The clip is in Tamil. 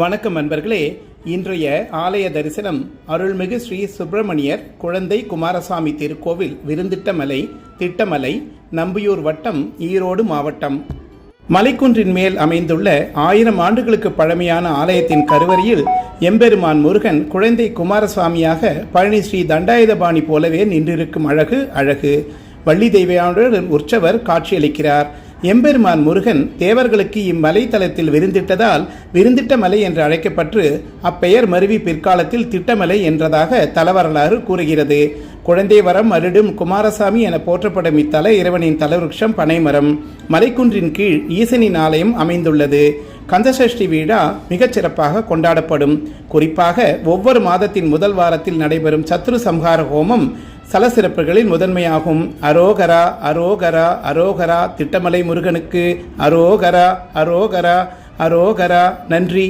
வணக்கம் நண்பர்களே. இன்றைய ஆலய தரிசனம் அருள்மிகு ஸ்ரீ சுப்பிரமணியர் குழந்தை குமாரசாமி திருக்கோவில், விருந்திட்டமலை, திட்டமலை, நம்பியூர் வட்டம், ஈரோடு மாவட்டம். மலைக்குன்றின் மேல் அமைந்துள்ள 1000 ஆண்டுகளுக்கு பழமையான ஆலயத்தின் கருவறையில் எம்பெருமான் முருகன் குழந்தை குமாரசாமியாக பழனி ஸ்ரீ தண்டாயுதபாணி போலவே நின்றிருக்கும் அழகு. வள்ளி தெய்வானுடன் உற்சவர் காட்சியளிக்கிறார். எம்பெருமான் முருகன் தேவர்களுக்கு இம்மலை தலத்தில் விருந்திட்டதால் விருந்திட்ட மலை என்று அழைக்கப்பட்டு அப்பெயர் மருவி பிற்காலத்தில் திட்டமலை என்றதாக தலவரலாறு கூறுகிறது. குழந்தை வரம் அருடும் குமாரசாமி என போற்றப்படும் இத்தல இறைவனின் தலவிருட்சம் பனைமரம். மலைக்குன்றின் கீழ் ஈசனின் ஆலயம் அமைந்துள்ளது. கந்தசஷ்டி விழா மிகச் சிறப்பாக கொண்டாடப்படும். குறிப்பாக ஒவ்வொரு மாதத்தின் முதல் வாரத்தில் நடைபெறும் சத்ரு சம்ஹார ஹோமம் சல சிறப்புகளில் முதன்மையாகும். அரோகரா அரோகரா அரோகரா, திட்டமலை முருகனுக்கு அரோகரா அரோகரா அரோகரா. நன்றி.